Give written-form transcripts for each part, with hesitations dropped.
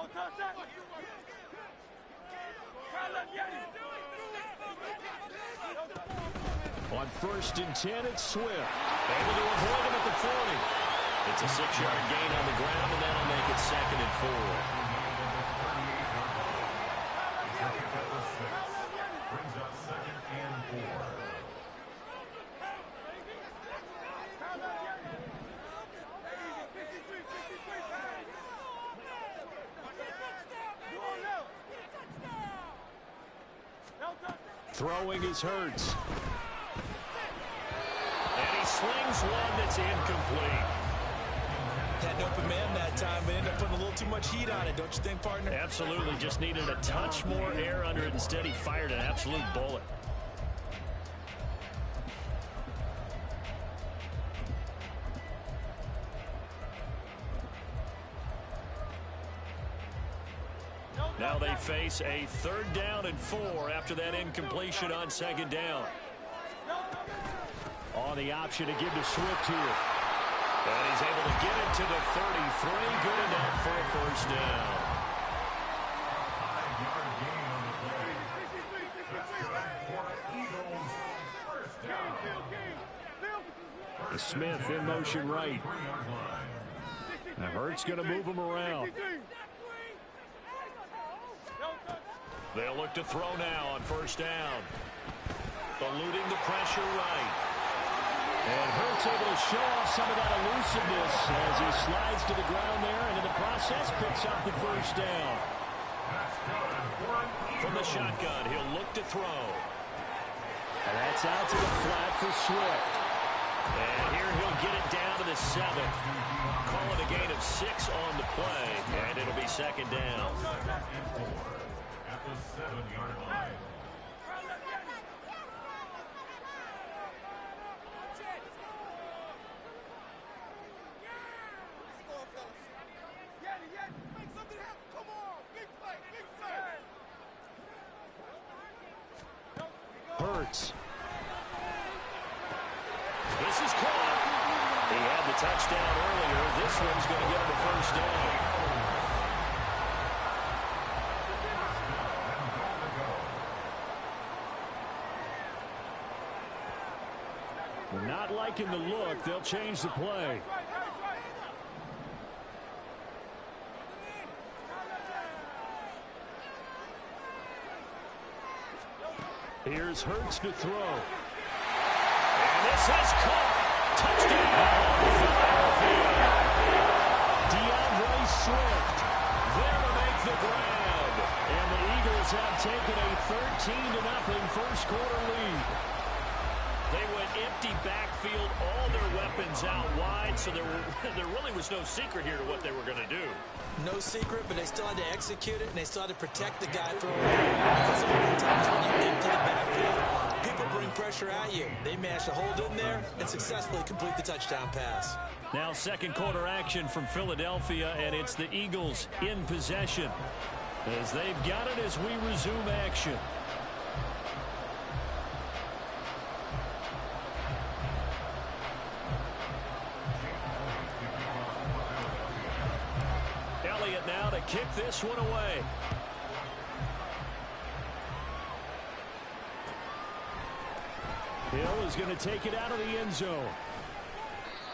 On 1st and 10, it's Swift. Able to avoid him at the 40. It's a 6-yard gain on the ground, and that'll make it 2nd and 4. Throwing is Hurts. And he slings one that's incomplete. Had an open man that time, but ended up putting a little too much heat on it, don't you think, partner? Absolutely. Just needed a touch more air under it. Instead, he fired an absolute bullet. Now they face a 3rd down and 4 after that incompletion on 2nd down. On the option to give to Swift here. And he's able to get it to the 33. Good enough for a 1st down. Smith in motion right. Now Hurts going to move him around. They'll look to throw now on 1st down. Eluding the pressure right. And Hurts able to show off some of that elusiveness as he slides to the ground there, and in the process picks up the 1st down. From the shotgun, he'll look to throw. And that's out to the flat for Swift. And here he'll get it down to the 7. Call it a gain of 6 on the play, and it'll be 2nd down. At the 7-yard line. Hurts. This is caught. He had the touchdown earlier. This one's going to get him a 1st down. Not liking the look. They'll change the play. Here's Hurts to throw. And this is caught. Touchdown, Philadelphia. DeAndre Swift there to make the grab. And the Eagles have taken a 13-0 first quarter lead. They went empty backfield, all their weapons out wide, so there really was no secret here to what they were going to do. No secret, but they still had to execute it, and they still had to protect the guy throwing it. Because oftentimes when you empty the backfield, people bring pressure at you. They managed to hold in there and successfully complete the touchdown pass. Now 2nd quarter action from Philadelphia, and it's the Eagles in possession as they've got it as we resume action. Elliott now to kick this one away. Hill is going to take it out of the end zone.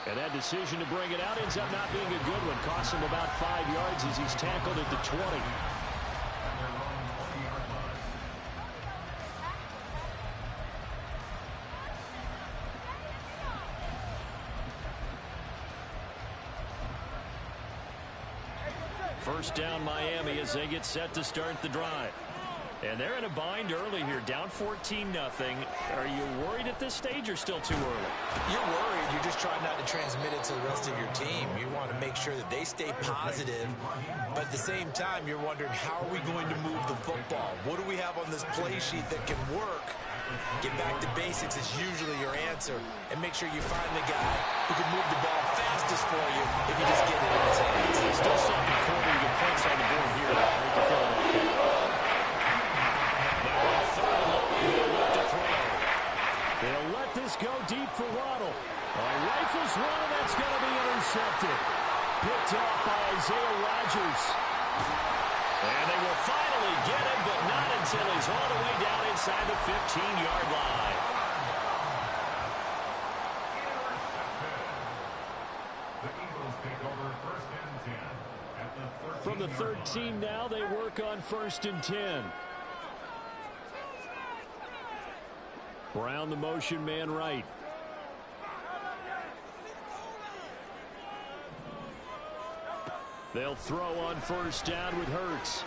And that decision to bring it out ends up not being a good one. Costs him about 5 yards as he's tackled at the 20. First down Miami as they get set to start the drive. And they're in a bind early here, down 14-0. Are you worried at this stage or still too early? You're worried. You're just trying not to transmit it to the rest of your team. You want to make sure that they stay positive. But at the same time, you're wondering, how are we going to move the football? What do we have on this play sheet that can work? Get back to basics is usually your answer. And make sure you find the guy who can move the ball fastest for you if you just get it in his hands. Still 2nd quarter. You get points on the board here. They'll let this go deep for Waddle. Rifles one, and that's going to be intercepted. Picked off by Isaiah Rodgers. And they will finally get him, but not until he's all the way down inside the 15-yard line. The Eagles take over 1st and 10 at the 13. From the 13 now, they work on 1st and 10. Brown, the motion man right. They'll throw on 1st down with Hurts.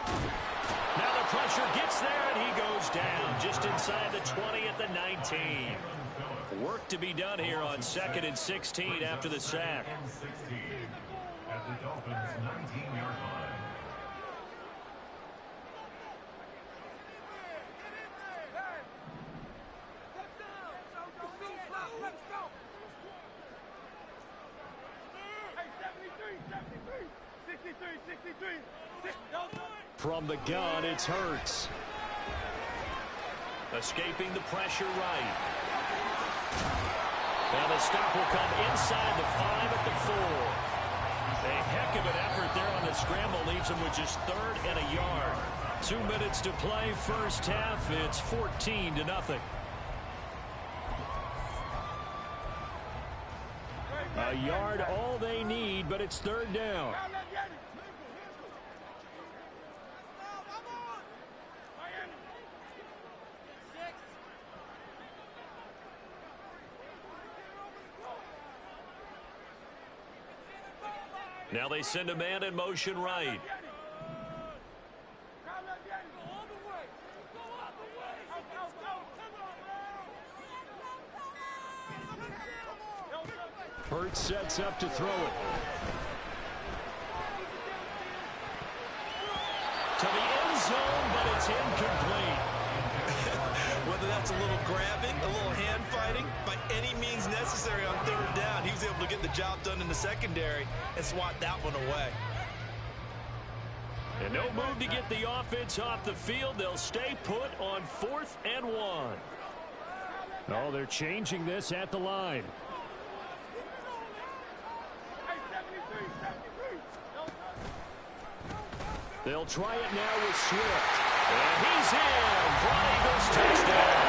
Now the pressure gets there, and he goes down just inside the 20 at the 19. Work to be done here on 2nd and 16 after the sack. 16 at the Dolphins' 19-yard line. From the gun, it's Hurts. Escaping the pressure right. And the stop will come inside the 5 at the 4. A heck of an effort there on the scramble. Leaves him with just 3rd and a yard. 2 minutes to play, 1st half. It's 14-0. A yard all they need, but it's 3rd down. Now they send a man in motion right. Hurts sets up to throw it. To the end zone, but it's incomplete. Whether that's a little grabbing, a little hand fighting, by any means necessary on 3rd down, he was able to get the job done in the secondary and swat that one away. And no move to get the offense off the field. They'll stay put on 4th and 1. Oh, they're changing this at the line. They'll try it now with Swift. And he's in for an Eagles touchdown.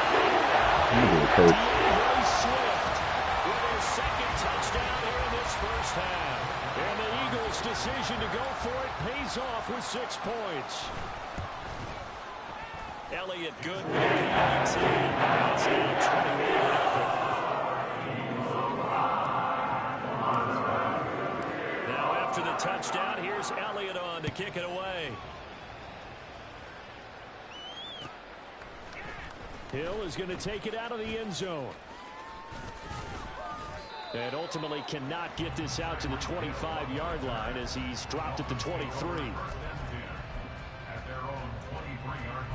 DeAndre Swift with his 2nd touchdown here in this 1st half. And the Eagles' decision to go for it pays off with 6 points. Elliott good with the PAT. It's now 21-0. Now after the touchdown, here's Elliott on to kick it away. Hill is going to take it out of the end zone. And ultimately cannot get this out to the 25-yard line as he's dropped at the 23. At their own 23-yard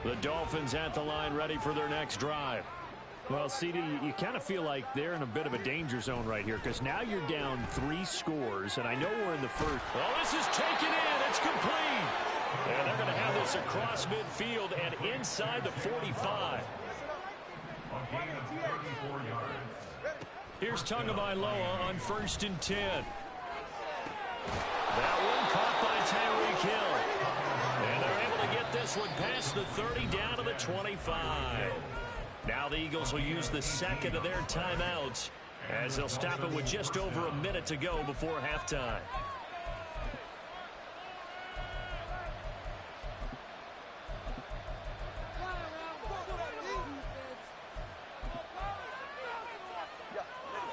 line. The Dolphins at the line ready for their next drive. Well, CD, you kind of feel like they're in a bit of a danger zone right here because now you're down 3 scores, and I know we're in the 1st. Oh, this is taken in. It's complete. And they're going to have this across midfield and inside the 45. A gain of 34 yards. Here's Tagovailoa on 1st and 10. That one caught by Tyreek Hill. And they're able to get this one past the 30 down to the 25. Now the Eagles will use the 2nd of their timeouts as they'll stop it with just over a minute to go before halftime.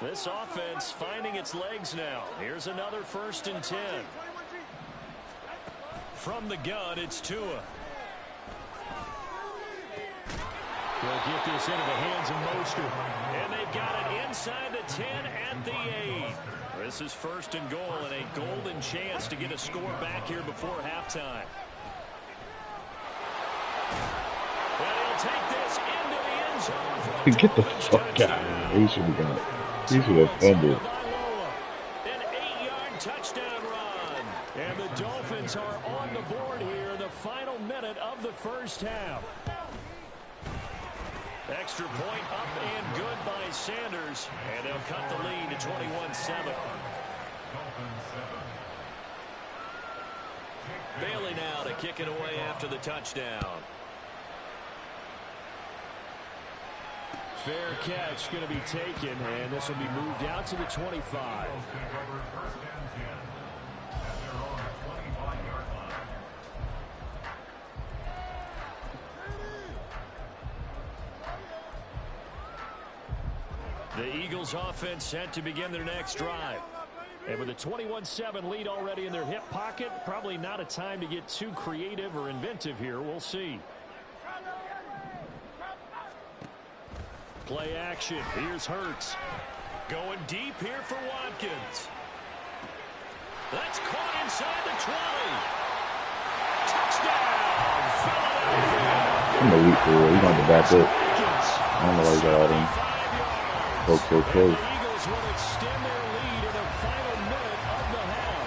This offense finding its legs now. Here's another 1st and 10. From the gun, it's Tua. They'll get this into the hands of Mostert. And they've got it inside the 10 at the 8. This is 1st and goal and a golden chance to get a score back here before halftime. And he'll take this into the end zone for a Get the fuck out of here. He should have got it. He should have fumbled. An 8-yard touchdown run. And the Dolphins are on the board here in the final minute of the 1st half. Extra point up and good by Sanders. And they'll cut the lead to 21-7. Bailey now to kick it away after the touchdown. Fair catch going to be taken, and this will be moved out to the 25. The Eagles offense set to begin their next drive. And with a 21-7 lead already in their hip pocket, probably not a time to get too creative or inventive here. We'll see. Play action. Here's Hurts. Going deep here for Watkins. That's caught inside the 20. Touchdown, Philadelphia. I'm elite for real. He's on the back up. I don't know why he got all them. So close. The Eagles will extend their lead in the final minute of the half.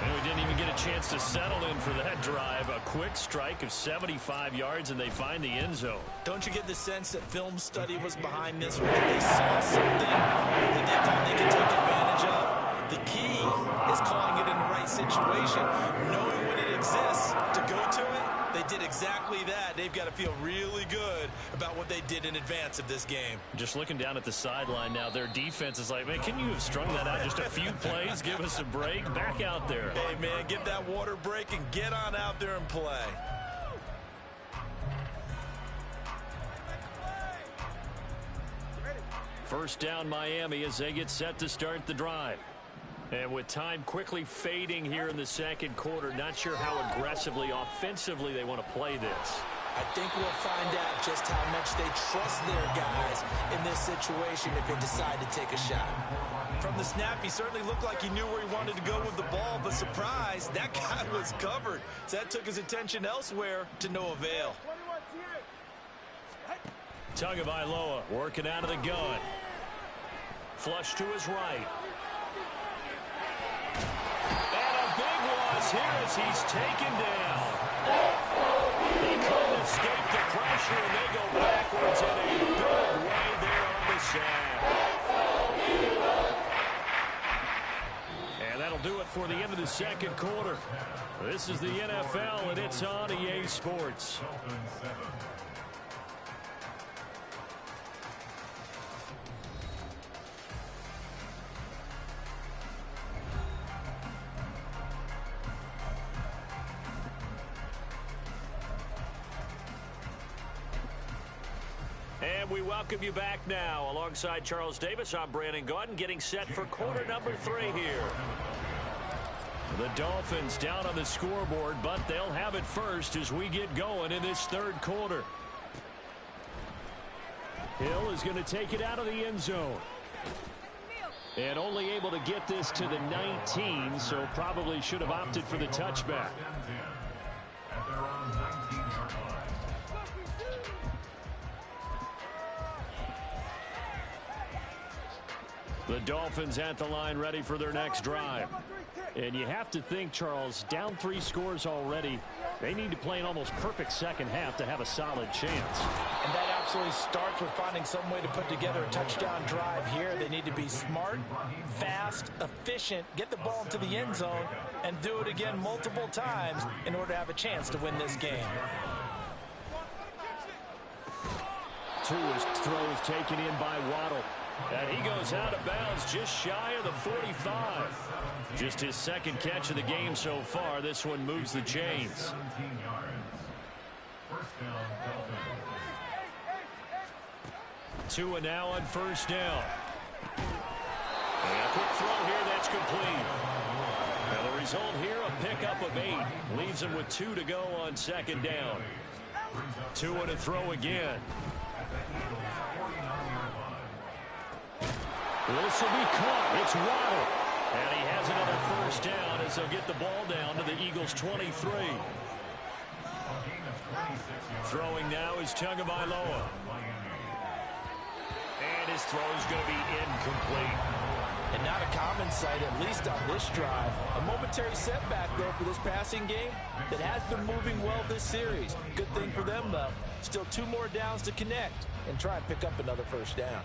And we didn't even get a chance to settle in for that drive. A quick strike of 75 yards, and they find the end zone. Don't you get the sense that film study was behind this one? That they saw something that they thought they could take advantage of? The key is calling it in the right situation, knowing when it exists to go to it. They did exactly that. They've got to feel really good about what they did in advance of this game. Just looking down at the sideline now, their defense is like, man, can you have strung that out just a few plays? Give us a break. Back out there. Hey, man, get that water break and get on out there and play. First down, Miami, as they get set to start the drive. And with time quickly fading here in the second quarter, not sure how aggressively, offensively they want to play this. I think we'll find out just how much they trust their guys in this situation if they decide to take a shot. From the snap, he certainly looked like he knew where he wanted to go with the ball, but surprise, that guy was covered. So that took his attention elsewhere to no avail. Tagovailoa working out of the gun. Flush to his right. And a big loss here as he's taken down. He couldn't escape the pressure, and they go backwards in a big way there on the sack. And that'll do it for the end of the second quarter. This is the NFL, and it's on EA Sports. And we welcome you back now. Alongside Charles Davis, I'm Brandon Gaudin, getting set for quarter number 3 here. The Dolphins down on the scoreboard, but they'll have it first as we get going in this third quarter. Hill is going to take it out of the end zone. And only able to get this to the 19, so probably should have opted for the touchback. The Dolphins at the line ready for their next drive. And you have to think, Charles, down 3 scores already. They need to play an almost perfect second half to have a solid chance. And that absolutely starts with finding some way to put together a touchdown drive here. They need to be smart, fast, efficient, get the ball into the end zone, and do it again multiple times in order to have a chance to win this game. Tua's throw is taken in by Waddle. And he goes out of bounds just shy of the 45. Just his second catch of the game so far. This one moves the chains. Tua now on first down. And a quick throw here that's complete. And the result here, a pickup of 8. Leaves him with 2 to go on second down. Tua to throw again. This will be caught. It's Waddle. And he has another first down as they'll get the ball down to the Eagles' 23. Throwing now is Tagovailoa. And his throw is going to be incomplete. And not a common sight, at least on this drive. A momentary setback, though, for this passing game that has been moving well this series. Good thing for them, though. Still 2 more downs to connect and try and pick up another first down.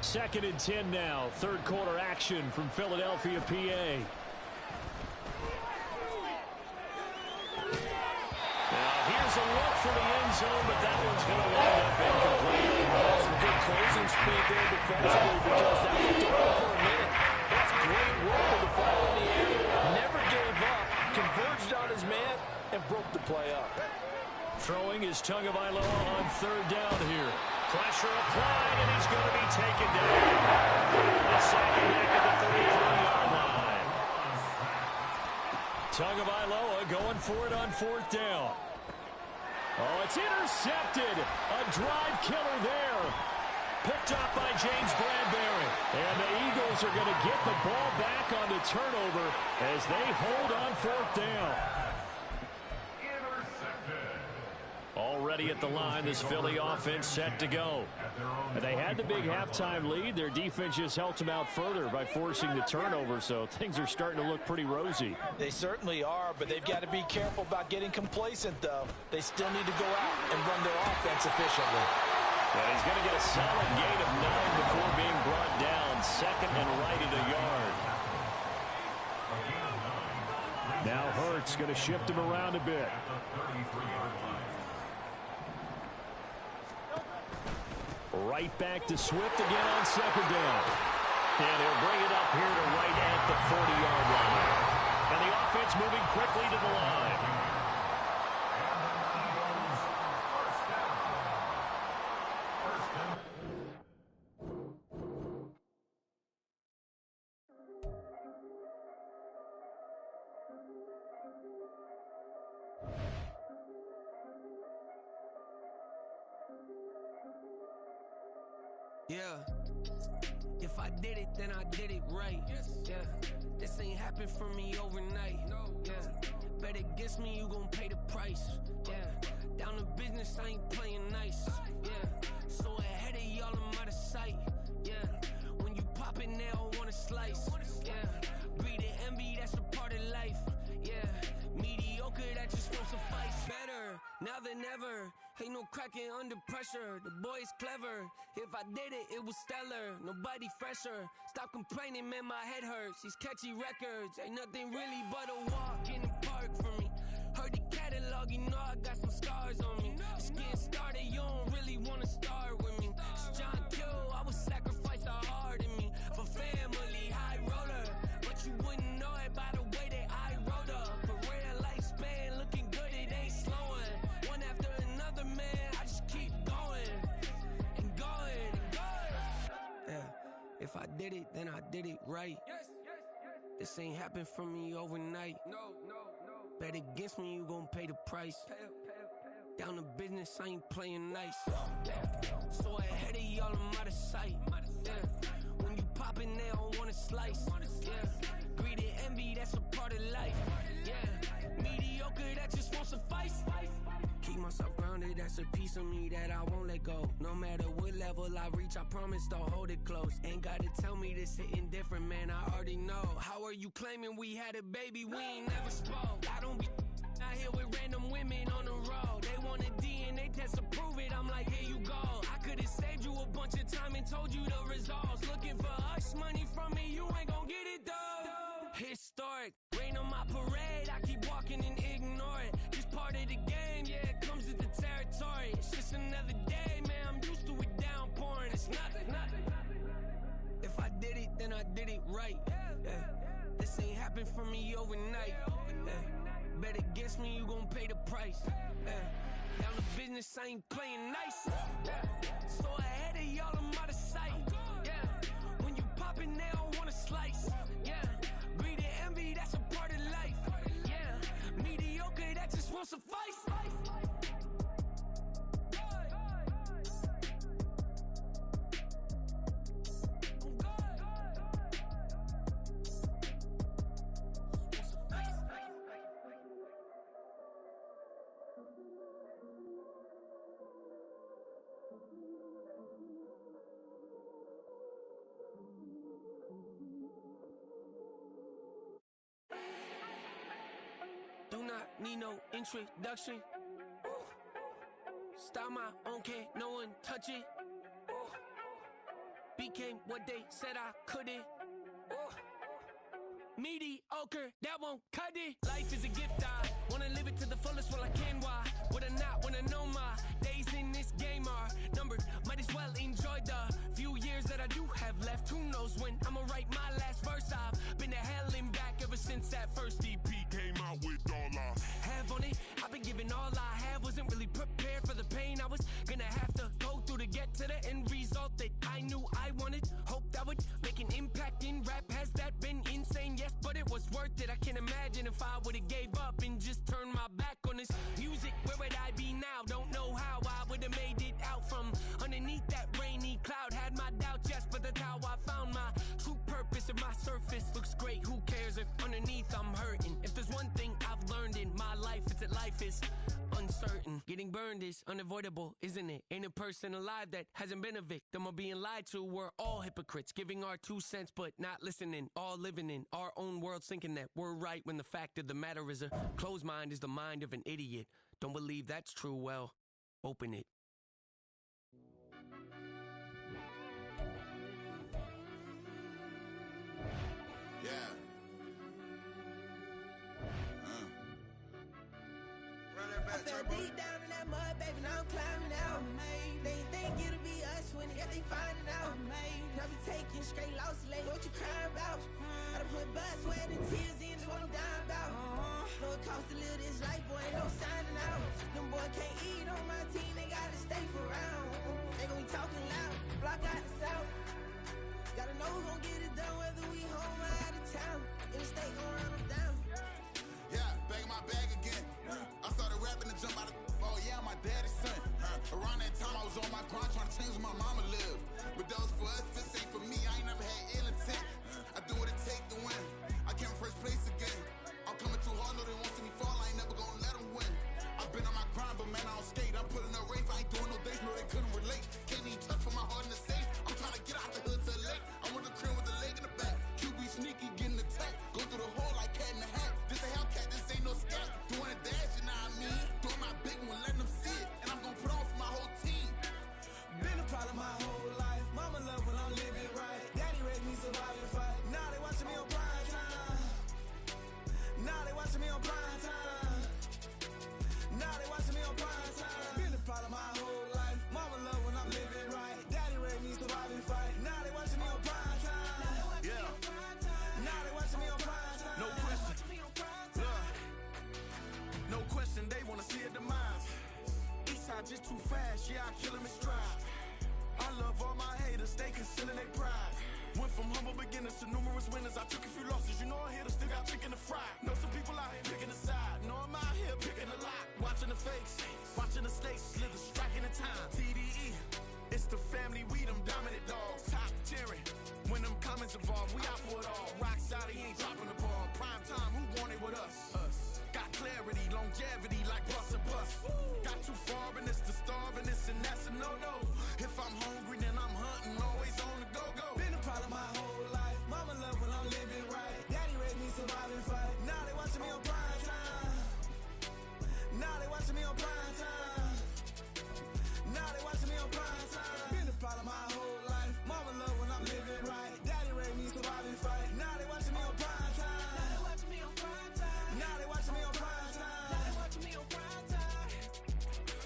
2nd and 10 now. Third quarter action from Philadelphia, PA. Now here's a look for the end zone, but that one's going to wind up incomplete. Some good closing speed there defensively because that looked open for a minute. That's great work with the ball in the air. Never gave up, converged on his man, and broke the play up. Throwing is Tagovailoa on 3rd down here. Pressure applied, and he's going to be taken down. The second back at the 33-yard line. Tagovailoa going for it on 4th down. Oh, it's intercepted. A drive killer there. Picked up by James Bradbury. And the Eagles are going to get the ball back on the turnover as they hold on 4th down. Already at the line, this Philly offense set to go. And they had the big halftime lead. Their defense just helped them out further by forcing the turnover, so things are starting to look pretty rosy. They certainly are, but they've got to be careful about getting complacent, though. They still need to go out and run their offense efficiently. And he's going to get a solid gain of 9 before being brought down. 2nd and right at a yard. Now Hurts going to shift him around a bit. Right back to Swift again on 2nd down. And he'll bring it up here to right at the 40-yard line. And the offense moving quickly to the line. Yeah, if I did it, then I did it right. Yeah, this ain't happened for me overnight. Yeah, bet against me, you gon' pay the price. Yeah, down to business, I ain't playing nice. Yeah, so ahead of y'all, I'm out of sight. Yeah, when you pop it, they don't wanna slice. Yeah, breed and envy, that's a part of life. Yeah, mediocre, that just won't suffice. Better now than ever. Ain't no cracking under pressure. The boy's clever. If I did it, it was stellar. Nobody fresher. Stop complaining, man, my head hurts. These catchy records ain't nothing really but a walk in the park for me. Heard the catalog, you know I got some scars on me. It's getting started, you don't really wanna start with me. It's John Kill, I would sacrifice a heart in me for family, high roller. But you wouldn't know it by the way that I wrote up. Career lifespan looking good, it ain't slowing. One after another, man, I just keep going and going and going. Yeah, if I did it, then I did it right. This ain't happened for me overnight. No. Bet against me, you gon' pay the price. Down to business, I ain't playing nice. So ahead of y'all, I'm out of sight. Yeah, when you poppin', they don't wanna slice. Yeah, greed and envy, that's a part of life. Yeah, mediocre, that just won't suffice. Keep myself grounded, that's a piece of me that I won't let go. No matter what level I reach, I promise to hold it close. Ain't gotta tell me this hitting different, man, I already know. How are you claiming we had a baby, we ain't never spoke? I don't be out here with random women on the road. They want a DNA test to prove it, I'm like, here you go. I could've saved you a bunch of time and told you the results. Looking for hush money from me, you ain't gon' get it though. Historic, rain on my parade, I keep walking and ignore it. Just part of the game, yeah, it comes with the territory. It's just another day, man, I'm used to it downpouring. It's nothing. If I did it, then I did it right. Yeah. This ain't happened for me overnight. Yeah. Bet against me, you gon' pay the price. Yeah. Down to business, I ain't playing nice. Yeah. So ahead of y'all, I'm out of sight. Yeah. When you poppin', they don't wanna slice. Yeah. Greed and envy, that's a part of life. Yeah. Mediocre, that just won't suffice. need no introduction. Ooh. Style my own, can't no one touch it. Ooh. Became what they said I couldn't. Ooh. Mediocre, that won't cut it. Life is a gift, I wanna live it to the fullest while I can. Why would I not wanna know my days in this game are numbered? Might as well enjoy the few years that I do have left. Who knows when I'ma write my last verse? I've been to hell and back ever since that first EP came out with all I have on it. I've been giving all I have, wasn't really prepared for the pain I was gonna have to go through to get to the end result that I knew I wanted. Hoped I would make an impact in rap. Has that been insane? Yes, but it was worth it. I can't imagine if I would've gave up and just turned my back on this music. Where would I be now? Don't know how I would've made it out from underneath that rainy cloud. Had my doubts, yes, but that's how I found my true purpose. If my surface looks great, who cares if underneath I'm hurting? If there's one thing I've learned in my life, it's that life is uncertain. Getting burned is unavoidable, isn't it? Ain't a person alive that hasn't been a victim of being lied to. We're all hypocrites, giving our 2 cents but not listening. All living in our own world, thinking that we're right when the fact of the matter is a closed mind is the mind of an idiot. Don't believe that's true? Well, open it. Yeah. Run that back, I fell Turbo. deep down in that mud, baby, now I'm climbing out. They think it'll be us when they got they finding out. I be taking straight losses lately, what you crying about? I done put blood, sweat, and tears in, that's what I'm dying about. Know it costs to live this life, boy, ain't no signing out. Them boy can't eat on my team, they gotta stay for round. They gon' be talking loud, block out the south. Gotta know who gon' get it done, whether we home or out of town. In the state gon' run them down. Yeah, back in my bag again. I started rapping to jump out of. Oh yeah, I'm my daddy's son. Around that time I was on my grind trying to change where my mama lived. But that was for us, this ain't for me. I ain't never had ill intent. I do what it take to win. I came first place again. I'm coming too hard, know they won't see me fall. I ain't never gonna let them win. I've been on my grind, but man, I don't skate. I'm putting up race, I ain't doing no days, no they couldn't relate. Can't even touch for my heart in the safe. I'm trying to get out the hood to the lake. I'm with the crib with the leg in the back. QB sneaky, getting attacked. Go through the hole like cat in the hat. This a Hellcat, this ain't no scat. Doing a dash, you know what I mean? Doing my big one, letting them see it. And I'm gonna put on for my whole team. Been a problem my whole life. Mama love when I'm living right. Daddy raised me survive and fight. Now they watching me on prime time. Now they watching me on prime time. Now they watching me on prime time. Been a problem my whole life. Mama love when I'm living right. Daddy raised me survive and fight. Now they watching me on prime time. Yeah. Now they watching me on prime time. No question. Look. No question, they wanna see a demise. Eastside just too fast, yeah, I kill him in stride. I love all my haters, they concealing their pride. Went from humble beginners to numerous winners. I took a few losses, you know I hit, still got chicken to fry. Know some people out here picking a side. Know I'm out here picking a lot. Watching the fakes, watching the stakes, slither, striking the time. TDE, it's the family, we them dominant dogs. Top tiering, when them comments involved, we out for it all. Rock solid, he ain't dropping the ball. Prime time, who want it with us? Got clarity, longevity, like bust and bust. Got too far and it's the starving, this and that's a no-no. If I'm hungry, then I'm hunting, always on the go-go. Been a problem my whole life. Mama love when I'm living right. Daddy raised me survive and fight. Now they watching me on prime time. Now they watching me on prime time. Now they watching me on prime time. Been a problem my whole life. Mama love when I'm living right. Daddy raised me survive and fight. Now they watching me on prime time. Now they watching me on prime time. Now they watching me on prime time. Now they watching me on prime time.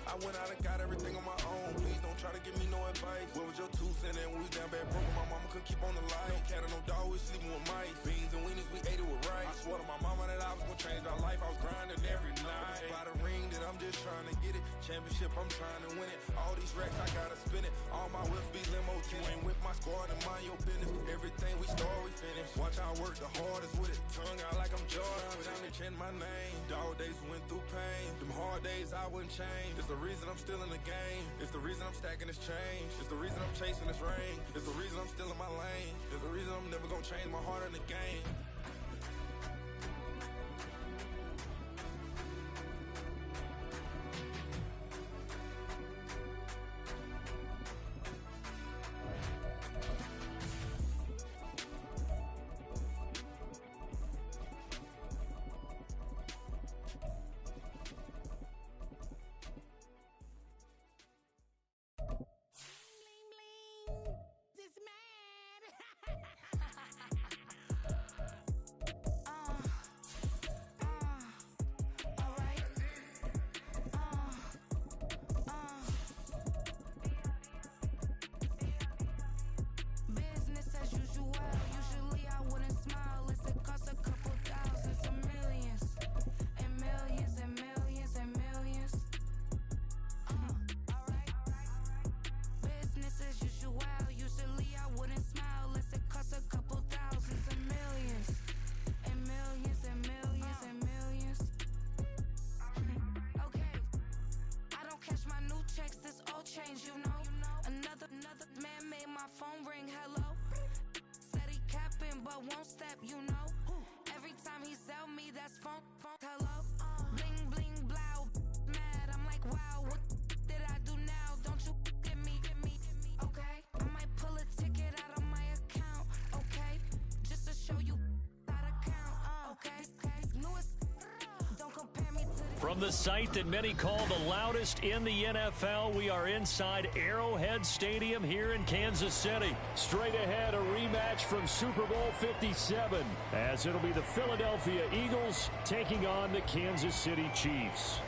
I went out and got everything on my own. Please don't try to give me no advice. What was your 2 cents and when we down bad broke? My mama couldn't keep on the light. No cat or no dog, we sleeping with mice. Beans and weenies, we ate it with rice. I swore to my mama that I was gonna change our life. I was grinding every night. By the ring that I'm just trying to get it. Championship, I'm trying to win it. All these racks, I gotta spin it. All my whips be limo. You ain't with my squad and mind your business. Everything we start, we finish. Watch I work the hardest with it. Tongue out like I'm Jordan. Without me chanting my name. Dog days went through pain. Them hard days I wouldn't change. It's the reason I'm still in the game. It's the reason I'm stacking this change. It's the reason I'm chasing this rain. It's the reason I'm still in my lane. It's the reason I'm never gonna change my heart in the game. change, you know. Another man made my phone ring, hello. Said he capping, but won't step, you know. Every time he sell me, that's phone, hello. Bling, bling, blow, mad, I'm like, wow, what did I do now? Don't you get me, okay? I might pull a ticket out of my account, okay? Just to show you how to count, okay? Lewis, don't compare me to the... From the site that many call the loudest in the NFL, we are inside Arrowhead Stadium here in Kansas City. Straight ahead, a rematch from Super Bowl 57, as it'll be the Philadelphia Eagles taking on the Kansas City Chiefs.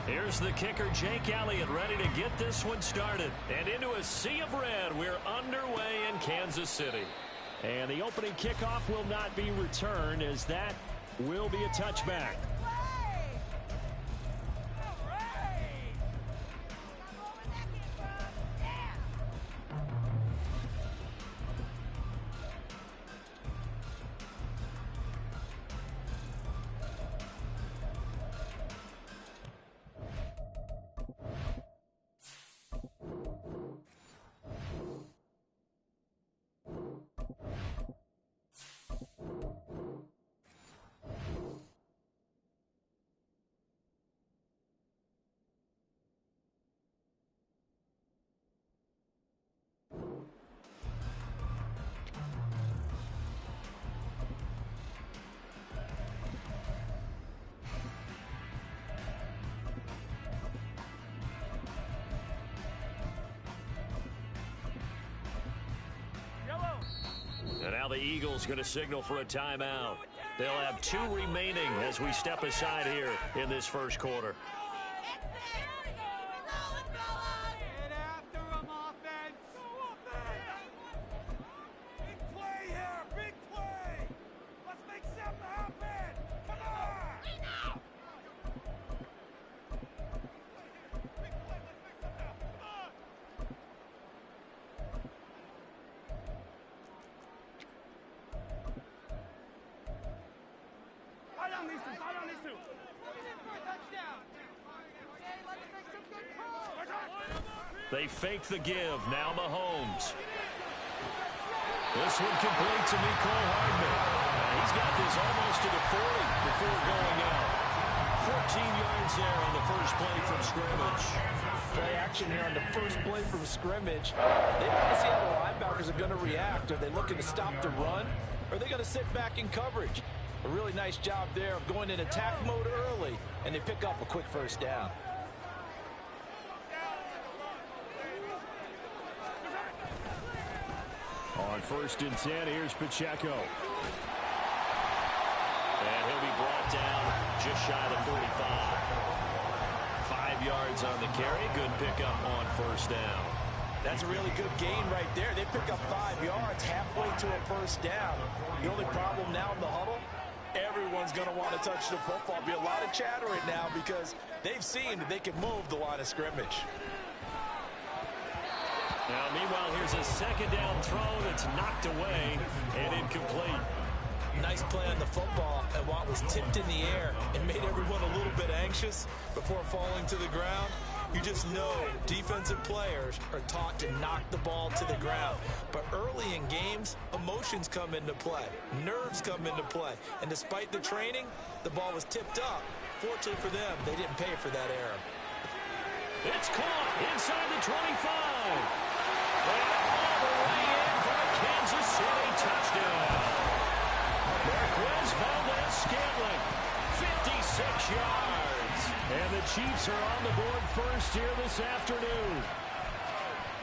Here's the kicker, Jake Elliott, ready to get this one started. And into a sea of red, we're underway in Kansas City. And the opening kickoff will not be returned, as that will be a touchback. And now the Eagles going to signal for a timeout. They'll have 2 remaining as we step aside here in this first quarter. Get after him, offense! Go offense! Big play here! Big play! Let's make something happen! Come on! Big play! Let's make something happen! Come on! Lie down these two! Lie down these two! They fake the give. Now Mahomes. This one complete to Mecole Hardman. He's got this almost to the 40 before going out. 14 yards there on the first play from scrimmage. Play action here on the first play from scrimmage. They want to see how the linebackers are going to react. Are they looking to stop the run? Or are they going to sit back in coverage? A really nice job there of going in attack mode early, and they pick up a quick first down. On 1st and 10, here's Pacheco. And he'll be brought down just shy of the 45. 5 yards on the carry. Good pickup on first down. That's a really good gain right there. They pick up 5 yards halfway to a first down. The only problem now in the huddle, everyone's going to want to touch the football. Be a lot of chatter right now because they've seen that they can move the line of scrimmage. Now, meanwhile, here's a second down throw that's knocked away and incomplete. Nice play on the football, and while it was tipped in the air and made everyone a little bit anxious before falling to the ground, you just know defensive players are taught to knock the ball to the ground. But early in games, emotions come into play. Nerves come into play. And despite the training, the ball was tipped up. Fortunately for them, they didn't pay for that error. It's caught inside the 25. And all the way in for a Kansas City touchdown. Marquez Valdes-Scantling, 56 yards. And the Chiefs are on the board first here this afternoon.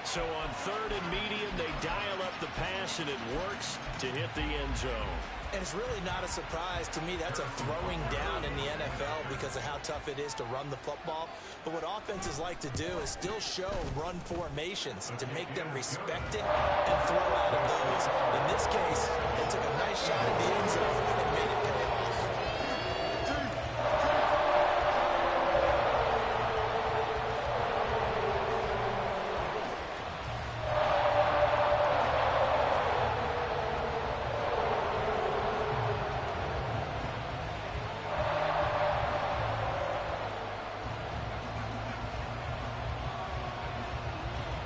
So on 3rd and medium, they dial up the pass, and it works to hit the end zone. And it's really not a surprise to me. That's a throwing down in the NFL because of how tough it is to run the football. But what offenses like to do is still show run formations and to make them respect it and throw out of those. In this case, they took a nice shot at the end zone and made it pay off.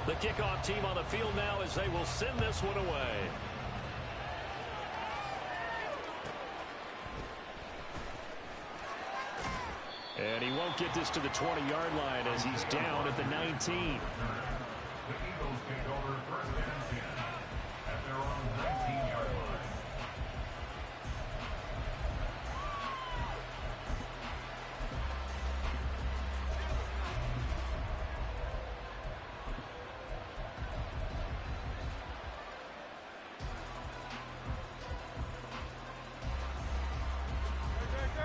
The kickoff team on the field now as they will send this one away. And he won't get this to the 20-yard line as he's down at the 19. The Eagles take over first and 10 at their own 19-yard line.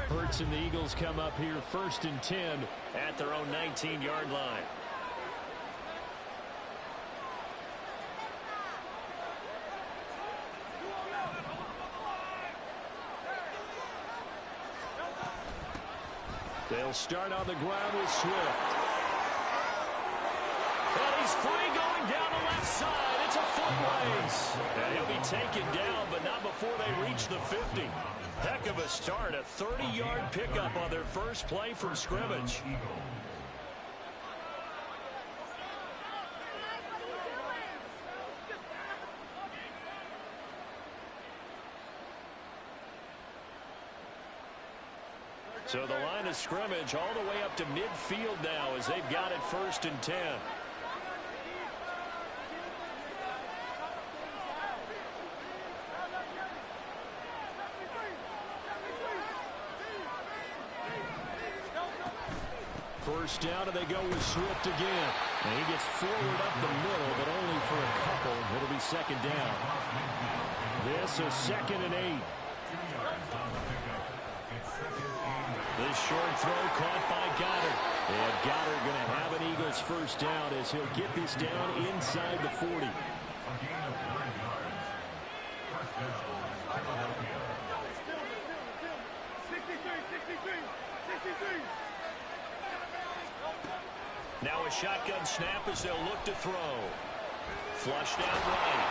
Hurts and the Eagles come up here first and 10 at their own 19-yard line. They'll start on the ground with Swift. And he's free going down the left side. It's a foot race. And he'll be taken down, but not before they reach the 50. Heck of a start, a 30-yard pickup on their first play from scrimmage. So the line of scrimmage all the way up to midfield now as they've got it first and 10. First down, and they go with Swift again. And he gets forward up the middle, but only for a couple. It'll be second down. This is 2nd and 8. This short throw caught by Goddard. And Goddard going to have an Eagles first down as he'll get this down inside the 40. A gain of 3 yards. First down, Philadelphia. 63. Now a shotgun snap as they'll look to throw. Flushed out right.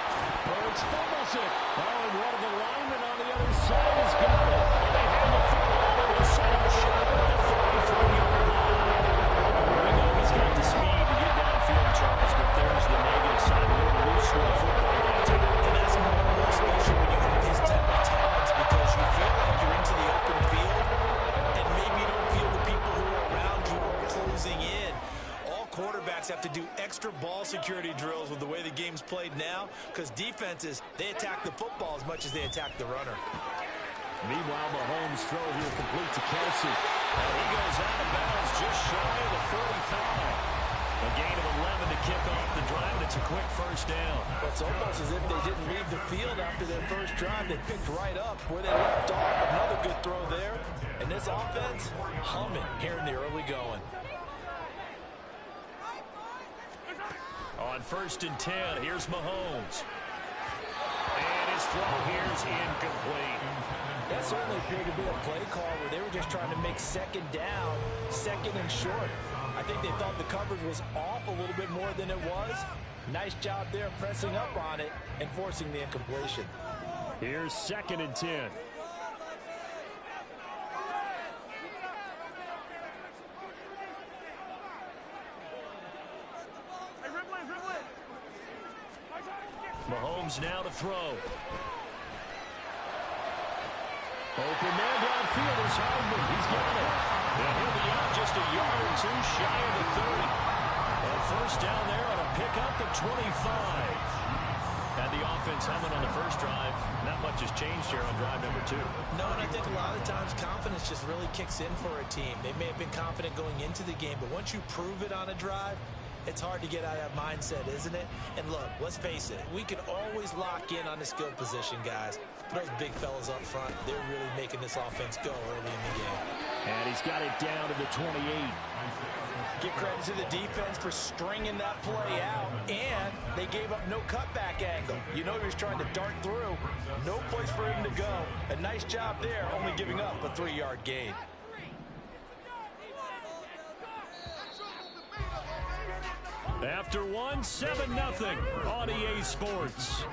Hurts fumbles it. Oh, and one of the linemen on the other side has got it. And they have the football. They'll set up shop at the 33-yard line. We know he's got the speed to get downfield, Charles, but there's the negative side. A little loose with the football that time. And that's more special when you have his type of talents because you feel like you're into the open field and maybe you don't feel the people who are around you are closing in. Quarterbacks have to do extra ball security drills with the way the game's played now because defenses, they attack the football as much as they attack the runner. Meanwhile, Mahomes throw here complete to Kelsey. And he goes out of bounds just shy of the 45. A gain of 11 to kick off the drive, and it's a quick first down. It's almost as if they didn't leave the field after their first drive. They picked right up where they left off. Another good throw there. And this offense, humming here in the early going. On first and 10, here's Mahomes. And his throw here is incomplete. That certainly appeared to be a play call where they were just trying to make second down, second and short. I think they thought the coverage was off a little bit more than it was. Nice job there pressing up on it and forcing the incompletion. Here's 2nd and 10. Mahomes now to throw. Open man downfield is Hardman. He's got it. And he'll be out just a yard or two shy of the 30. And first down there on a pickup at 25. Had the offense humming on the first drive. Not much has changed here on drive number 2. No, and I think a lot of times confidence just really kicks in for a team. They may have been confident going into the game, but once you prove it on a drive, it's hard to get out of that mindset, isn't it? And look, let's face it, we can always lock in on the skill position, guys. Those big fellas up front, they're really making this offense go early in the game. And he's got it down to the 28. Give credit to the defense for stringing that play out, and they gave up no cutback angle. You know he was trying to dart through. No place for him to go. A nice job there, only giving up a 3-yard gain. After one, 7-0 on EA Sports.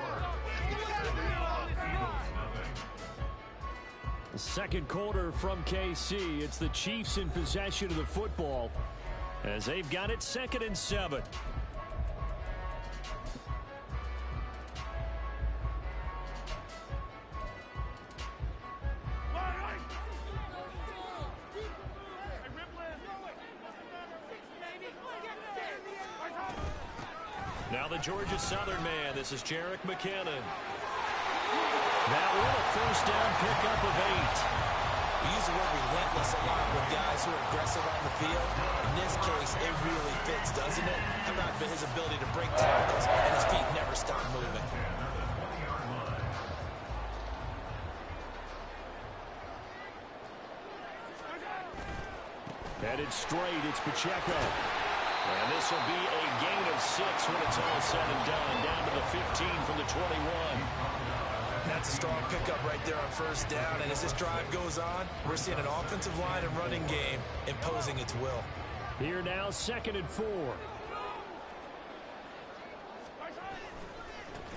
The second quarter from KC. It's the Chiefs in possession of the football as they've got it 2nd and 7. Now the Georgia Southern man. This is Jerick McKinnon. That one a first down pickup of 8. We use the word relentless a lot with guys who are aggressive on the field. In this case, it really fits, doesn't it? How about his ability to break tackles and his feet never stop moving? Headed straight, it's Pacheco. And this will be a gain of 6 when it's all said and done. Down to the 15 from the 21. That's a strong pickup right there on first down. And as this drive goes on, we're seeing an offensive line and running game imposing its will. Here now, 2nd and 4.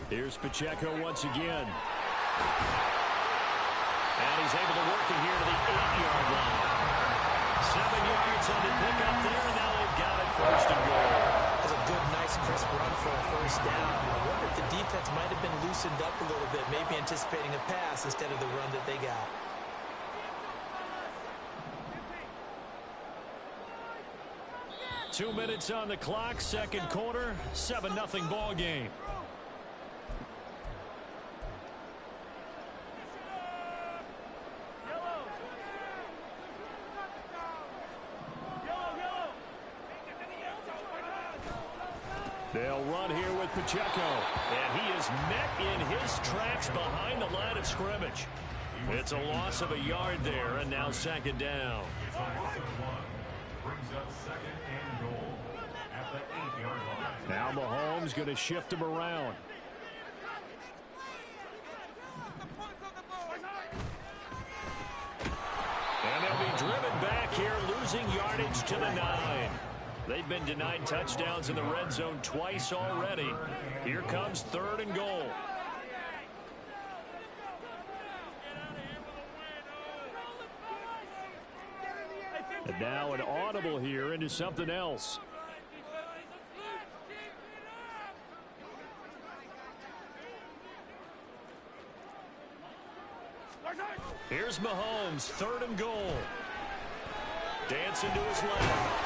Here's Pacheco once again. And he's able to work it here to the 8-yard line. 7 yards on the pickup there, and now they've got it 1st and goal. That's a good, nice, crisp run for a first down. I wonder if the defense might have been loosened up a little bit, maybe anticipating a pass instead of the run that they got. Two minutes on the clock, second quarter, 7-0 ball game. They'll run here with Pacheco, and he is met in his tracks behind the line of scrimmage. It's a loss of a yard there, and now 2nd down. Brings up 2nd and goal at the 8-yard line. Now Mahomes going to shift him around. And they'll be driven back here, losing yardage to the 9. They've been denied touchdowns in the red zone twice already. Here comes 3rd and goal. And now an audible here into something else. Here's Mahomes, 3rd and goal. Dancing to his left.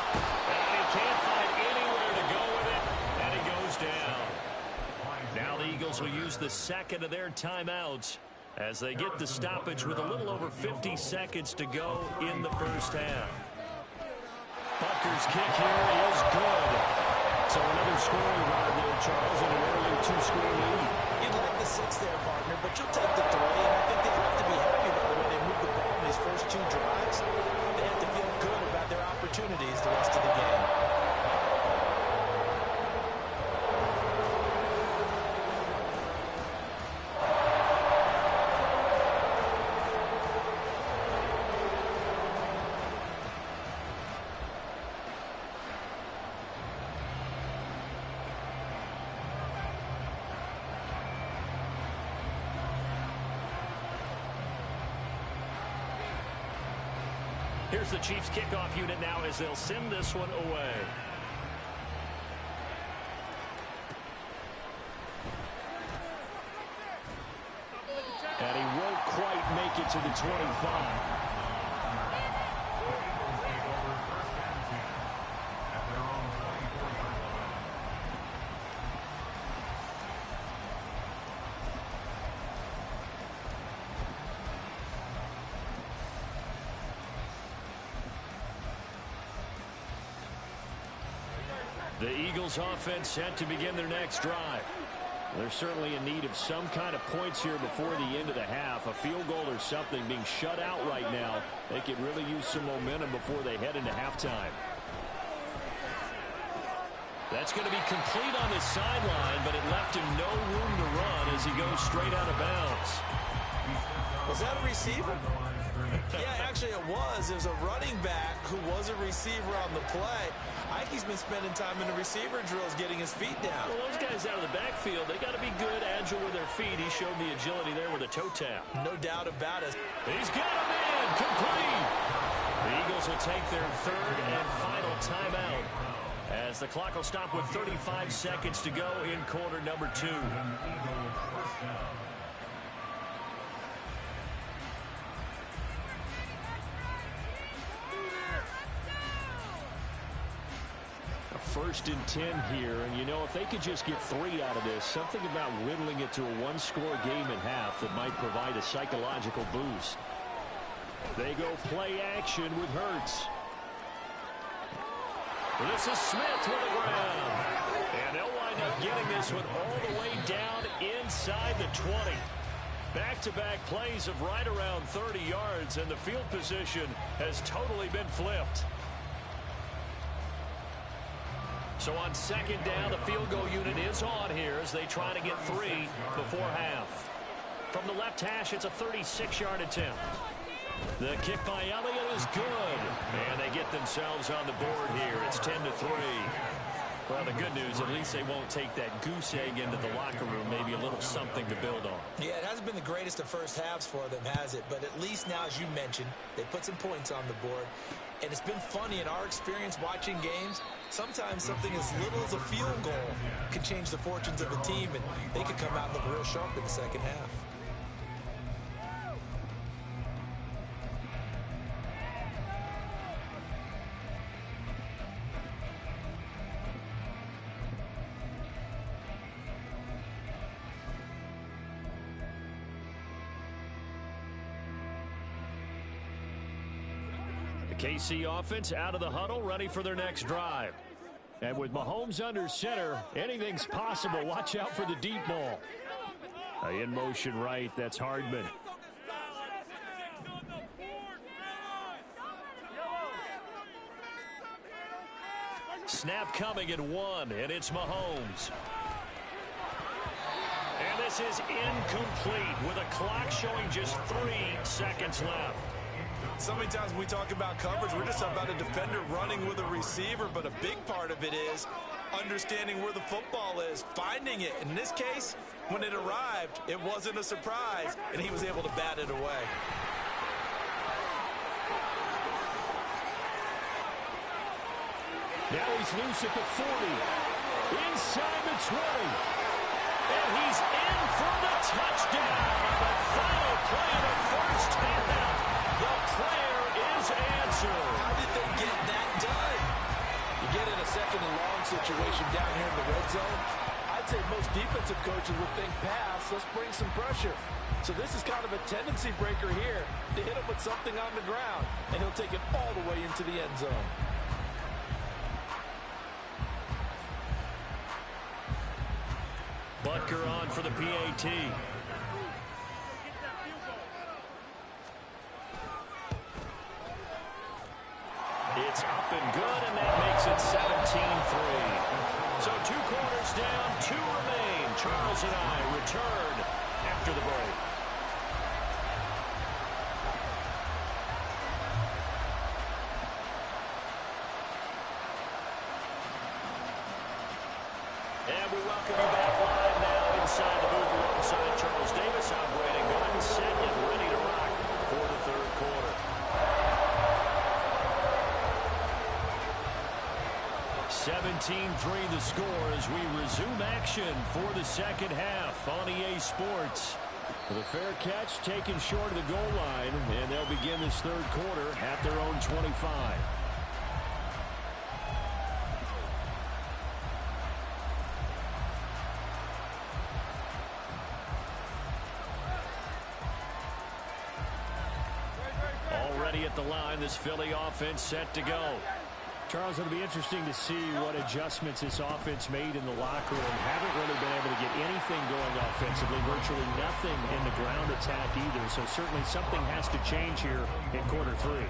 And he can't find anywhere to go with it. And he goes down. Now the Eagles will use the 2nd of their timeouts as they get the stoppage with a little over 50 seconds to go in the first half. Butker's kick here is good. So another scoring drive there, Charles, and an early 2-score lead. You'd like the 6 there, partner, but you'll take the 3. And I think they have to be happy by the way they moved the ball in these first 2 drives. They have to feel good about their opportunities the rest of the game. Here's the Chiefs kickoff unit now as they'll send this one away. And he won't quite make it to the 25. The Eagles offense set to begin their next drive. They're certainly in need of some kind of points here before the end of the half. A field goal or something being shut out right now. They could really use some momentum before they head into halftime. That's going to be complete on the sideline, but it left him no room to run as he goes straight out of bounds. Was that a receiver? Yeah, actually it was. It was a running back who was a receiver on the play. Ike's been spending time in the receiver drills getting his feet down. Well, those guys out of the backfield, they got to be good, agile with their feet. He showed the agility there with a toe tap. No doubt about it. He's got him in, complete. The Eagles will take their 3rd and final timeout as the clock will stop with 35 seconds to go in quarter number 2. 1st and 10 here. And, you know, if they could just get 3 out of this, something about whittling it to a one-score game at half that might provide a psychological boost. They go play action with Hurts. This is Smith with the ground. And they'll wind up getting this one all the way down inside the 20. Back-to-back plays of right around 30 yards, and the field position has totally been flipped. So on 2nd down, the field goal unit is on here as they try to get 3 before half. From the left hash, it's a 36-yard attempt. The kick by Elliott is good. And they get themselves on the board here. It's 10-3. Well, the good news, at least they won't take that goose egg into the locker room. Maybe a little something to build on. Yeah, it hasn't been the greatest of first halves for them, has it? But at least now, as you mentioned, they put some points on the board. And it's been funny in our experience watching games. Sometimes something as little as a field goal can change the fortunes of a team, and they could come out and look real sharp in the second half. KC offense out of the huddle, ready for their next drive. And with Mahomes under center, anything's possible. Watch out for the deep ball. In motion right, that's Hardman. Snap coming at 1, and it's Mahomes. And this is incomplete with a clock showing just 3 seconds left. So many times when we talk about coverage, we're just about a defender running with a receiver, but a big part of it is understanding where the football is, finding it. In this case, when it arrived, it wasn't a surprise, and he was able to bat it away. Now he's loose at the 40, inside the 20, and he's in for the touchdown. The final play of the first half. The prayer is answered. How did they get that done? You get in a 2nd and long situation down here in the red zone. I'd say most defensive coaches would think pass, let's bring some pressure. So this is kind of a tendency breaker here to hit him with something on the ground, and he'll take it all the way into the end zone. Butker on for the PAT. It's up and good, and that makes it 17-3. So 2 quarters down, 2 remain. Charles and I return after the break. And we welcome you back live now inside the booth alongside Charles Davis. I'm Brandon Garden, set and ready to rock for the 3rd quarter. 17-3 the score as we resume action for the 2nd half on EA Sports. The fair catch taken short of the goal line, and they'll begin this 3rd quarter at their own 25. Already at the line, this Philly offense set to go. Charles, it'll be interesting to see what adjustments this offense made in the locker room. Haven't really been able to get anything going offensively, virtually nothing in the ground attack either. So certainly something has to change here in quarter 3.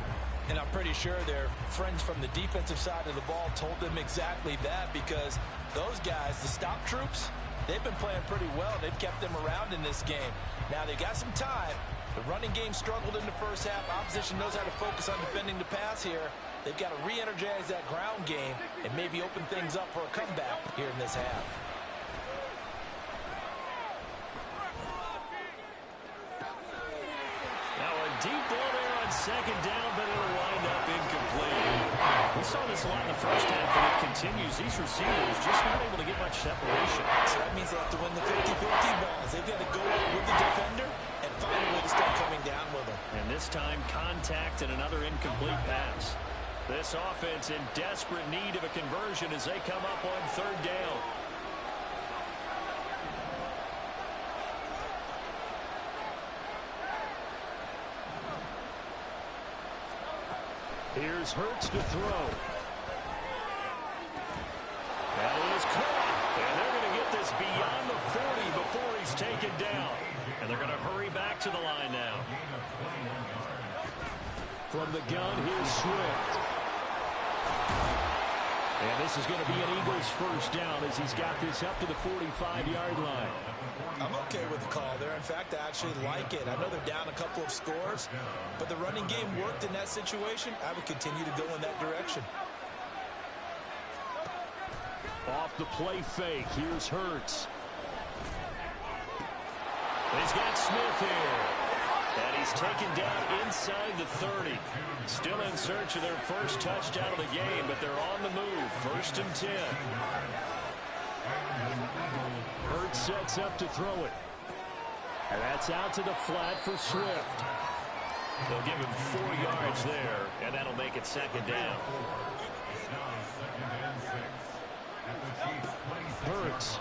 And I'm pretty sure their friends from the defensive side of the ball told them exactly that, because those guys, the stop troops, they've been playing pretty well. They've kept them around in this game. Now they got some time. The running game struggled in the first half. Opposition knows how to focus on defending the pass here. They've got to re-energize that ground game and maybe open things up for a comeback here in this half. Now a deep ball there on 2nd down, but it'll wind up incomplete. We saw this a lot in the first half, and it continues. These receivers just not able to get much separation. So that means they have to win the 50-50 balls. They've got to go up with the defender and find a way to start coming down with them. And this time, contact and another incomplete pass. This offense in desperate need of a conversion as they come up on third down. Here's Hurts to throw. That is caught. And they're going to get this beyond the 40 before he's taken down. And they're going to hurry back to the line now. From the gun, here's Swift. And this is going to be an Eagles first down as he's got this up to the 45-yard line. I'm okay with the call there. In fact, I actually like it. I know they're down a couple of scores, but the running game worked in that situation. I would continue to go in that direction. Off the play fake, here's Hurts. He's got Smith here. And he's taken down inside the 30. Still in search of their first touchdown of the game, but they're on the move. 1st and 10. Hurts sets up to throw it. And that's out to the flat for Swift. They'll give him 4 yards there, and that'll make it 2nd down. Hurts.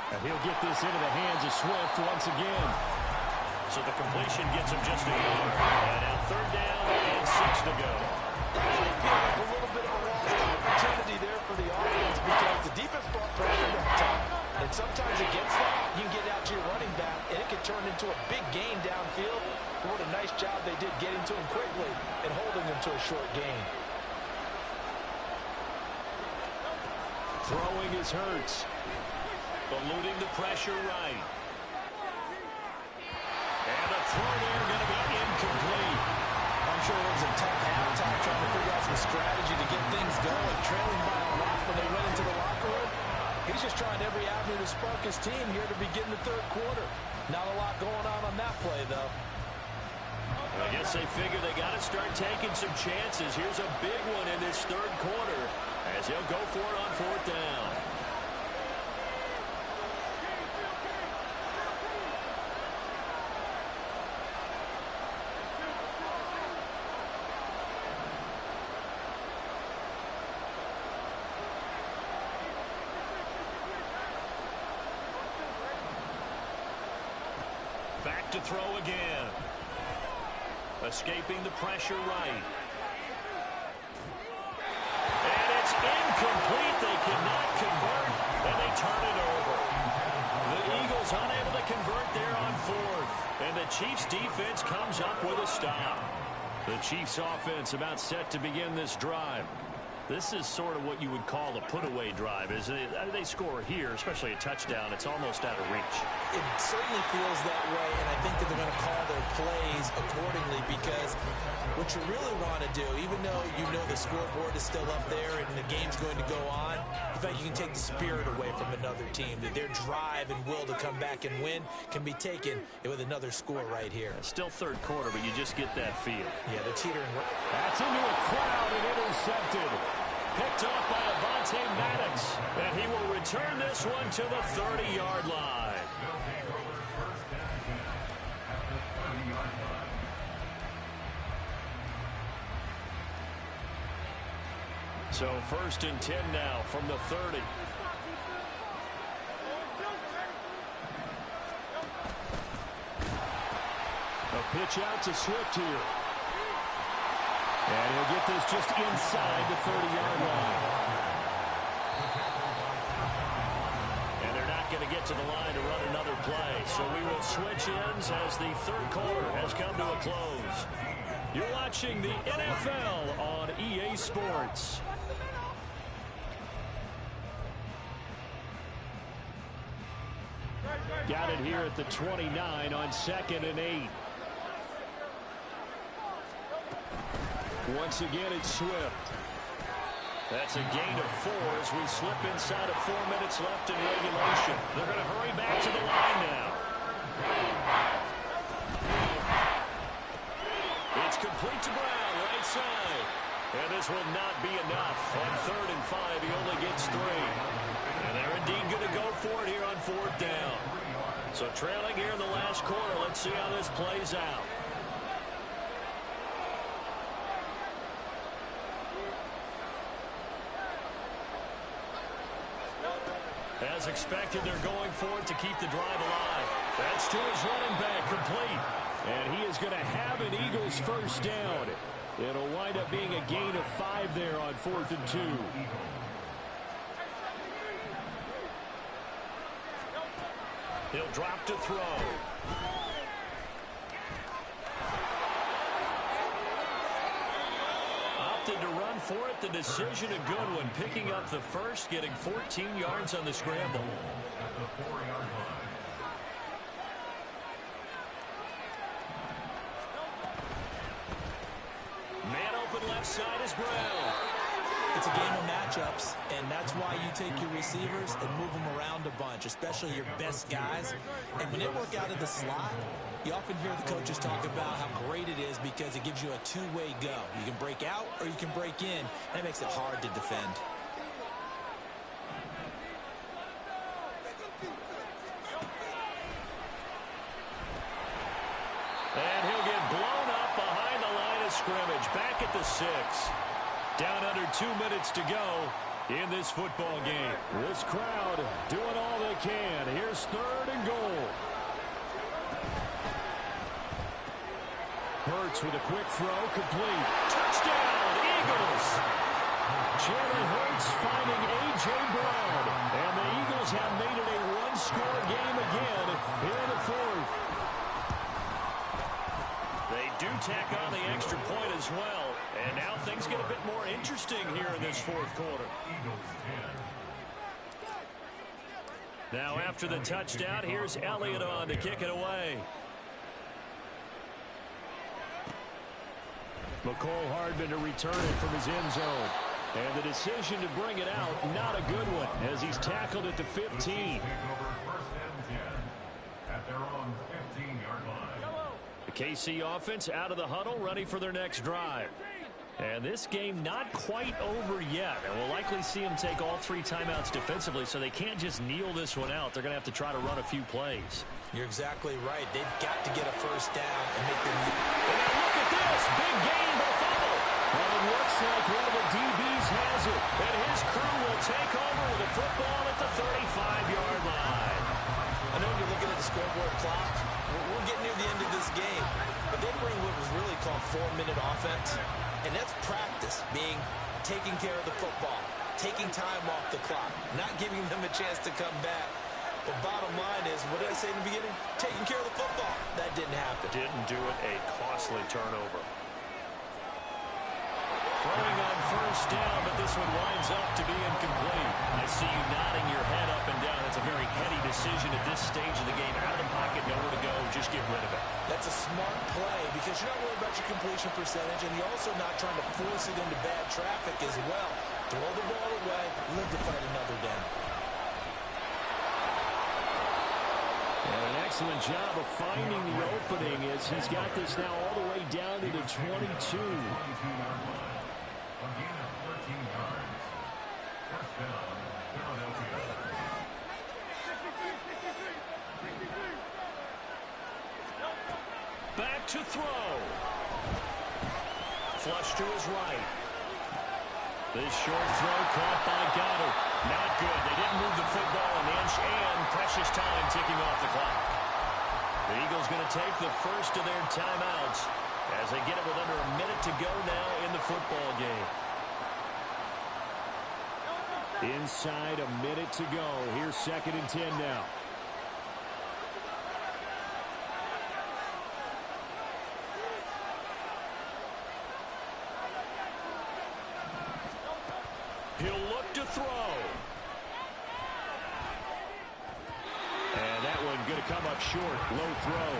And he'll get this into the hands of Swift once again. So the completion gets him just a yard. And now 3rd down and 6 to go. I feel like a little bit of a lost opportunity there for the offense because the defense brought pressure that time. And sometimes against that, you can get out to your running back, and it can turn into a big gain downfield. But what a nice job they did getting to him quickly and holding him to a short gain. Throwing is Hurts. Eluding the pressure right. And the throw there going to be incomplete. I'm sure it was a tough halftime trying to figure out some strategy to get things going. Trailing by a lot when they went into the locker room. He's just trying every avenue to spark his team here to begin the 3rd quarter. Not a lot going on that play, though. I guess they figure they got to start taking some chances. Here's a big one in this 3rd quarter as he'll go for it on 4th down. Back to throw again. Escaping the pressure right. And it's incomplete. They cannot convert, and they turn it over. The Eagles unable to convert there on 4th. And the Chiefs defense comes up with a stop. The Chiefs offense about set to begin this drive. This is sort of what you would call a put-away drive. As they score here, especially a touchdown, it's almost out of reach. It certainly feels that way, and I think that they're going to call their plays accordingly because what you really want to do, even though you know the scoreboard is still up there and the game's going to go on, you feel like you can take the spirit away from another team, that their drive and will to come back and win can be taken with another score right here. Still 3rd quarter, but you just get that feel. Yeah, they're teetering. That's into a crowd and intercepted. Picked off by Avonte Maddox, and he will return this one to the 30-yard line. So 1st and 10 now from the 30. A pitch out to Swift here. And he'll get this just inside the 30-yard line. And they're not going to get to the line to run another play. So we will switch ends as the 3rd quarter has come to a close. You're watching the NFL on EA Sports. Got it here at the 29 on 2nd and 8. Once again, it's Swift. That's a gain of 4 as we slip inside of 4 minutes left in regulation. They're going to hurry back to the line now. It's complete to Brown, right side. And this will not be enough. On 3rd and 5, he only gets 3. And they're indeed going to go for it here on 4th down. So trailing here in the last quarter, let's see how this plays out. As expected, they're going for it to keep the drive alive. That's to his running back, complete. And he is going to have an Eagles first down. It'll wind up being a gain of 5 there on 4th and 2. He'll drop to throw. Opted to run for it. The decision a good one. Picking up the first, getting 14 yards on the scramble. At the 4-yard line. Man open left side is Brown. It's a game of matchups, and that's why you take your receivers and move them around a bunch, especially your best guys. And when they work out of the slot, you often hear the coaches talk about how great it is because it gives you a two-way go. You can break out or you can break in. That makes it hard to defend. And he'll get blown up behind the line of scrimmage. Back at the 6. Down under 2 minutes to go in this football game. This crowd doing all they can. Here's 3rd and goal. Hurts with a quick throw, complete. Touchdown, Eagles! Jalen Hurts finding A.J. Brown. And the Eagles have made it a one-score game again here in the 4th. They do tack on the extra point as well. And now things get a bit more interesting here in this 4th quarter. Now after the touchdown, here's Elliott on to kick it away. McCole Hardman to return it from his end zone. And the decision to bring it out, not a good one, as he's tackled at the 15. Take over 1st and 10 at their own 15-yard line. The KC offense out of the huddle, ready for their next drive. And this game not quite over yet. And we'll likely see them take all 3 timeouts defensively, so they can't just kneel this one out. They're going to have to try to run a few plays. You're exactly right. They've got to get a first down and make them. And now look at this. Big gain, but fumble. Well, it looks like one of the DBs has it. And his crew will take over with the football at the 35-yard line. I know you're looking at the scoreboard clock. We're getting near the end of this game. But they bring what was really called 4-minute offense. And that's practice, being taking care of the football, taking time off the clock, not giving them a chance to come back. The bottom line is, what did I say in the beginning? Taking care of the football. That didn't happen. Didn't do it. A costly turnover. Throwing on first down, but this one winds up to be incomplete. I see you nodding your head up and down. It's a very heady decision at this stage of the game. Out of the pocket, nowhere to go. Just get rid of it. That's a smart play because you're not worried about your completion percentage, and you're also not trying to force it into bad traffic as well. Throw the ball away, live to fight another down. And an excellent job of finding the opening as he's got this now all the way down to the 22. Again at 13 yards. First down, Philadelphia. Back to throw. Flush to his right. This short throw caught by Goddard. Not good. They didn't move the football an inch, and precious time ticking off the clock. The Eagles going to take the first of their timeouts as they get it with under a minute to go now in the football game. Inside a minute to go. Here's 2nd and 10 now. He'll look to throw. And that one going to come up short. Low throw.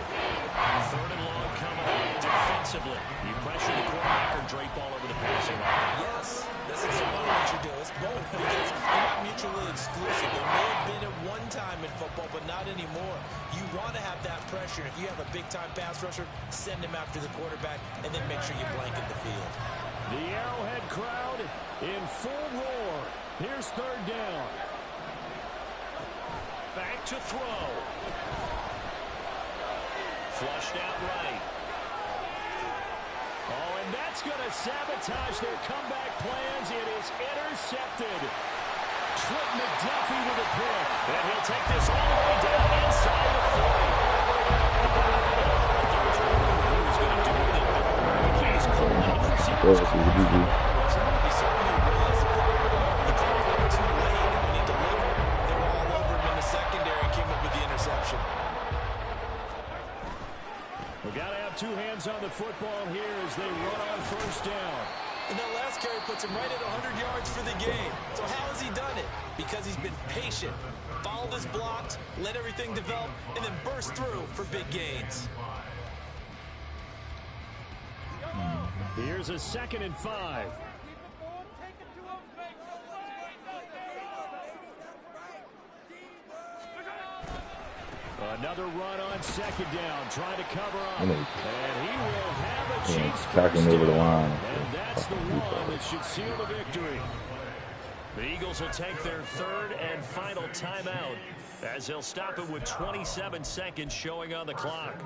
3rd and long coming up defensively. You pressure the quarterback or drape all over the passing line. Yes, that's exactly what you do. It's both because they're not mutually exclusive. They may have been at one time in football, but not anymore. You want to have that pressure. If you have a big-time pass rusher, send him after the quarterback, and then make sure you blanket the field. The Arrowhead crowd in full roar. Here's 3rd down. Back to throw. Flushed out right. Oh, and that's going to sabotage their comeback plans. It is intercepted. Trent McDuffie with a pick. And he'll take this all the way down inside the 40. He was going to do it. He was cold out of receivers. He certainly was. The call went too late, and when he delivered, they were all over him in the secondary and came up with the interception. We got to have two hands on the football here as they run on first down. And that last carry puts him right at 100 yards for the game. So how has he done it? Because he's been patient, followed his blocks, let everything develop, and then burst through for big gains. Here's a 2nd and 5. Another run on 2nd down, trying to cover up. And he will have a Chiefs tackling over the line. And that's the one that should seal the victory. The Eagles will take their 3rd and final timeout as they'll stop it with 27 seconds showing on the clock.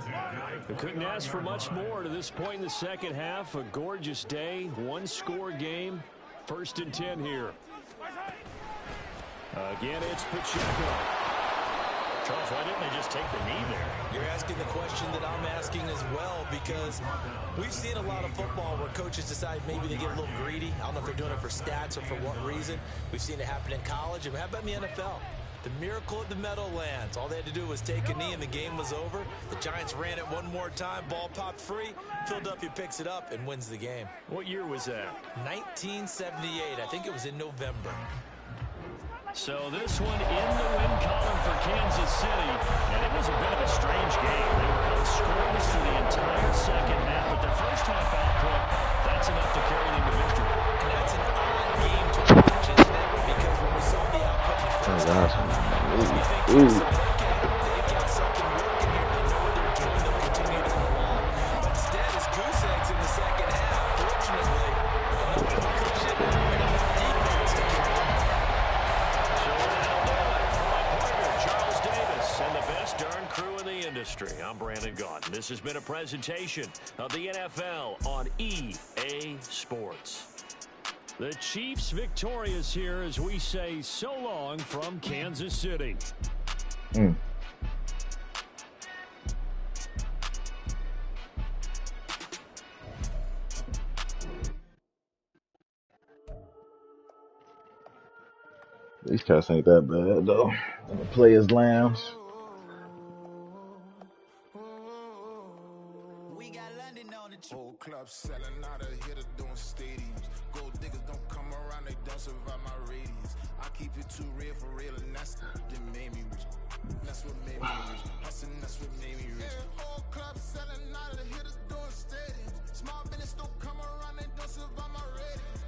They couldn't ask for much more to this point in the second half. A gorgeous day, one-score game. 1st and 10 here. Again, it's Pacheco. Charles, why didn't they just take the knee there? You're asking the question that I'm asking as well, because we've seen a lot of football where coaches decide maybe they get a little greedy. I don't know if they're doing it for stats or for what reason. We've seen it happen in college, and how about in the NFL? The miracle at the Meadowlands. All they had to do was take a knee and the game was over. The Giants ran it one more time. Ball popped free. Philadelphia picks it up and wins the game. What year was that? 1978. I think it was in November. So this one in the win column for Kansas City. And it was a bit of a strange game. They were outscored through the entire second half. But their first half output, that's enough to carry them to victory. And that's an odd game to watch, isn't it? Because when we saw the output in the first half, we think to yourself, okay, they've got something working here. They know what they're doing. They'll continue to go along. But instead, it's goose eggs in the second half. Fortunately, nobody pushed it right up the defense to carry them. And the best darn crew in the industry. I'm Brandon Gaudin. This has been a presentation of the NFL on EA Sports. The Chiefs victorious here as we say so long from Kansas City. These cats ain't that bad, though. The players' lounge. We got London on the whole club selling out of hitter doing stadiums. Gold diggers don't come around, they don't survive my radius. I keep it too real for real, and that's that made me rich. That's what made me rich. Hustling, that's what made me rich. Yeah, whole club selling out of hitters doing stadiums. Small business don't come around, they don't survive my radius.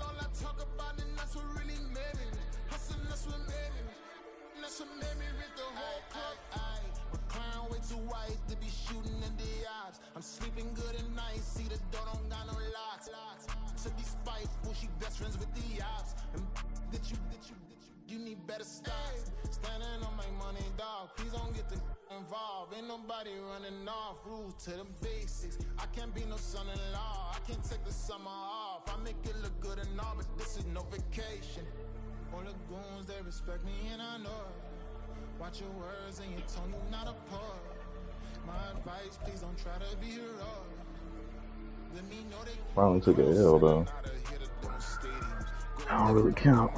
All I talk about, and that's what really made me rich. Hustling, that's what made me rich. That's what made me rich. The whole club. My crown way too white to be shooting in the odds. I'm sleeping good at night. See the door don't got no locks. To be spiteful, she best friends with the ops. And that you need better stocks. Standing on my money, dog. Please don't get the involved. Ain't nobody running off. Rules to the basics. I can't be no son-in-law. I can't take the summer off. I make it look good and all, but this is no vacation. All the goons, they respect me and I know it. Watch your words and your tone, you not a poet. My advice, please don't try to be heroic. Let me know they Finally took an L, though. I don't really count.